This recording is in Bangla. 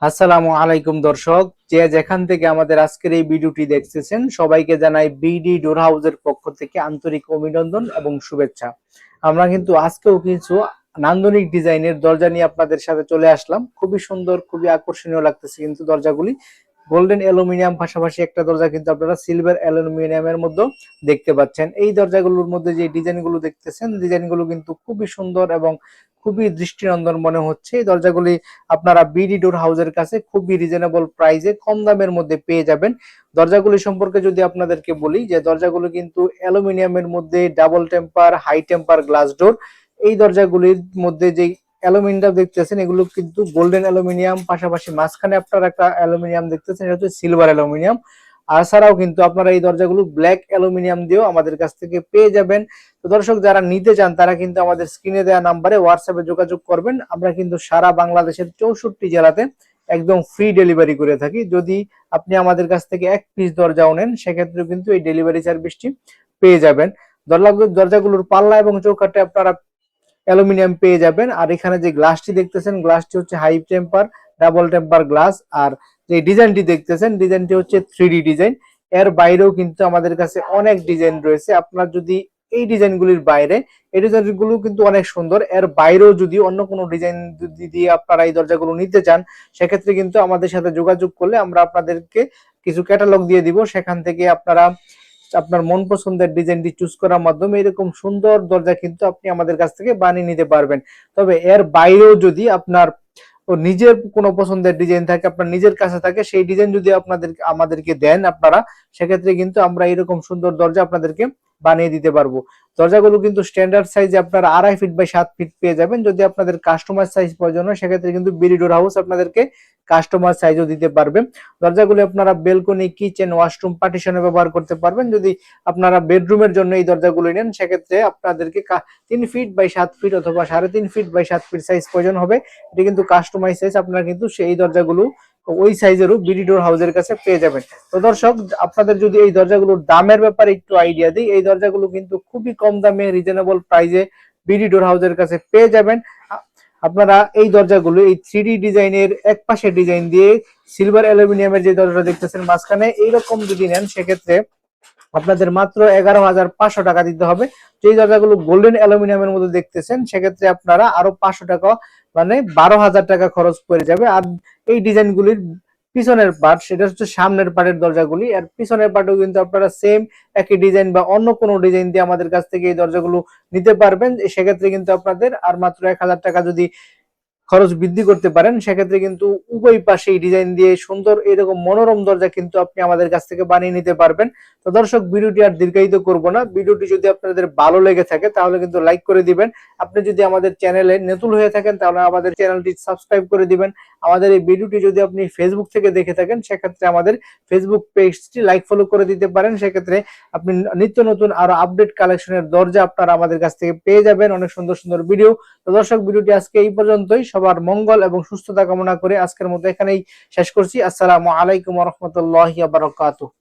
আসসালামু আলাইকুম দর্শক, যে যেখান থেকে আমাদের আজকের এই ভিডিওটি দেখতেছেন সবাইকে জানাই বিডি ডোর হাউসের পক্ষ থেকে আন্তরিক অভিনন্দন এবং শুভেচ্ছা। আমরা কিন্তু আজকেও কিছু নান্দনিক ডিজাইনের দরজা নিয়ে আপনাদের সাথে চলে আসলাম। খুবই সুন্দর, খুবই আকর্ষণীয় লাগতেছে কিন্তু দরজাগুলি। গোল্ডেন অ্যালুমিনিয়াম পাশাপাশি একটা দরজা কিন্তু আপনারা সিলভার অ্যালুমিনিয়ামের মধ্যে দেখতে পাচ্ছেন। এই দরজাগুলোর মধ্যে যে ডিজাইনগুলো দেখতেছেন, ডিজাইনগুলো কিন্তু খুবই সুন্দর এবং খুবই দৃষ্টিনন্দন মনে হচ্ছে। এই দরজাগুলি আপনারা বিডি ডোর হাউসের কাছে খুবই রিজনেবল প্রাইসে কম দামের মধ্যে পেয়ে যাবেন। দরজাগুলি সম্পর্কে যদি আপনাদেরকে বলি, যে দরজাগুলো কিন্তু অ্যালুমিনিয়ামের মধ্যে double temper, high temper glass door. এই দরজাগুলির মধ্যে যে অ্যালুমিনিয়াম দেখতেছেন এগুলো কিন্তু গোল্ডেন অ্যালুমিনিয়াম, পাশাপাশি মাঝখানে আপনারা একটা অ্যালুমিনিয়াম দেখতেছেন, এটা হচ্ছে সিলভার অ্যালুমিনিয়াম। আর ছাড়াও কিন্তু আপনারা এই দরজাগুলো ব্ল্যাক অ্যালুমিনিয়াম দিয়েও আমাদের কাছ থেকে পেয়ে যাবেন। তো দর্শক, যারা নিতে চান তারা কিন্তু আমাদের স্ক্রিনে দেওয়া নাম্বারে হোয়াটসঅ্যাপে যোগাযোগ করবেন। আমরা কিন্তু সারা বাংলাদেশের 64 জেলাতে একদম ফ্রি ডেলিভারি করে থাকি। যদি আপনি আমাদের কাছ থেকে এক পিস দরজাও নেন, সেক্ষেত্রে কিন্তু এই ডেলিভারি সার্ভিসটি পেয়ে যাবেন। দরজাগুলোর পাল্লা এবং চৌকাঠে আপনারা অ্যালুমিনিয়াম পেয়ে যাবেন। আর এখানে যে গ্লাসটি দেখতেছেন, গ্লাসটি হচ্ছে high temper double temper glass. আর যে ডিজাইনটি দেখতেছেন, ডিজাইনটি হচ্ছে 3D ডিজাইন। এর বাইরেও কিন্তু আমাদের কাছে অনেক ডিজাইন রয়েছে। আপনার যদি এই ডিজাইনগুলির বাইরে, এই ডিজাইনগুলো কিন্তু অনেক সুন্দর, এর বাইরেও যদি অন্য কোনো ডিজাইন দিয়ে আপনারা এই দরজাগুলো নিতে চান, সেক্ষেত্রে কিন্তু আমাদের সাথে যোগাযোগ করলে আমরা আপনাদেরকে কিছু ক্যাটালগ দিয়ে দিব। সেখান থেকে আপনারা আপনার মন পছন্দের ডিজাইনটি চুজ করার মাধ্যমে এরকম সুন্দর দরজা কিন্তু আপনি আমাদের কাছ থেকে বানিয়ে নিতে পারবেন। তবে এর বাইরেও যদি আপনার নিজের কোনো পছন্দের ডিজাইন থাকে, আপনার নিজের কাছে থাকে, সেই ডিজাইন যদি আমাদেরকে দেন আপনারা, সেক্ষেত্রে কিন্তু আমরা এরকম সুন্দর দরজা আপনাদেরকে বানিয়ে দিতে পারবো। দরজাগুলো কিন্তু স্ট্যান্ডার্ড সাইজে আপনারা 2.5 ফিট বাই 7 ফিট পেয়ে যাবেন। যদি আপনাদের কাস্টমার সাইজ প্রয়োজন হয়, সেক্ষেত্রে কিন্তু বিডি ডোর হাউস আপনাদেরকে কাস্টমার সাইজও দিতে পারবে। দরজাগুলো আপনারা বেলকনি, কিচেন, ওয়াশরুম, পার্টিশনে ব্যবহার করতে পারবেন। যদি আপনারা বেডরুমের জন্য এই দরজাগুলো নেন, সেক্ষেত্রে আপনাদেরকে 3 ফিট বাই 7 ফিট অথবা 3.5 ফিট বাই 7 ফিট সাইজ প্রয়োজন হবে। এটা কিন্তু কাস্টমাইজ সাইজ, আপনারা কিন্তু সেই দরজাগুলো ওই সাইজেরও বিডি ডোর হাউসের কাছে পেয়ে যাবেন। তো দর্শক, আপনাদের যদি এই দরজাগুলোর দামের ব্যাপারে একটু আইডিয়া দিই, এই দরজাগুলো কিন্তু খুবই কম দামে রিজনেবল প্রাইসে বিডি ডোর হাউসের কাছে পেয়ে যাবেন। আপনারা এই দরজাগুলো এই 3D ডিজাইনের এক পাশে ডিজাইন দিয়ে সিলভার অ্যালুমিনিয়ামের যে দরজা দেখতেছেন মাঝখানে, এইরকম যদি নেন, সেক্ষেত্রে আপনাদের মাত্র 11,500 টাকা দিতে হবে। যেই দরজাগুলো গোল্ডেন অ্যালুমিনিয়ামের মধ্যে দেখতেছেন, সেক্ষেত্রে আপনারা আরো 500 টাকা, মানে 12,000 টাকা খরচ পড়ে যাবে। আর এই ডিজাইনগুলির পিছনের পার্ট, সেটা হচ্ছে সামনের পার্টের দরজাগুলি, আর পিছনের পার্টেও কিন্তু আপনারা সেম একই ডিজাইন বা অন্য কোনো ডিজাইন দিয়ে আমাদের কাছ থেকে এই দরজাগুলো নিতে পারবেন। সেক্ষেত্রে কিন্তু আপনাদের আর মাত্র 1,000 টাকা যদি খরচ বৃদ্ধি করতে পারেন, সেক্ষেত্রে কিন্তু উভয় পাশে ডিজাইন দিয়ে সুন্দর এরকম মনোরম দরজা কিন্তু আপনি আমাদের কাছ থেকে বানিয়ে নিতে পারবেন। তো দর্শক, ভিডিওটি আর দীর্ঘায়িত করব না। ভিডিওটি যদি আপনাদের ভালো লেগে থাকে তাহলে কিন্তু লাইক করে দিবেন। আপনি যদি আমাদের চ্যানেলে নতুন হয়ে থাকেন তাহলে আমাদের চ্যানেলটি সাবস্ক্রাইব করে দিবেন। আমাদের এই ভিডিওটি যদি আপনি ফেসবুক থেকে দেখে থাকেন, সেক্ষেত্রে আমাদের ফেসবুক পেজটি লাইক ফলো করে দিতে পারেন। সেক্ষেত্রে আপনি নিত্য নতুন আরো আপডেট কালেকশনের দরজা আপনারা আমাদের কাছ থেকে পেয়ে যাবেন, অনেক সুন্দর সুন্দর ভিডিও। তো দর্শক, ভিডিওটি আজকে এই পর্যন্তই। সবার মঙ্গল এবং সুস্থতা কামনা করে আজকের মতো এখানেই শেষ করছি। আসসালামু আলাইকুম ওয়া রাহমাতুল্লাহি ওয়া বারাকাতুহু।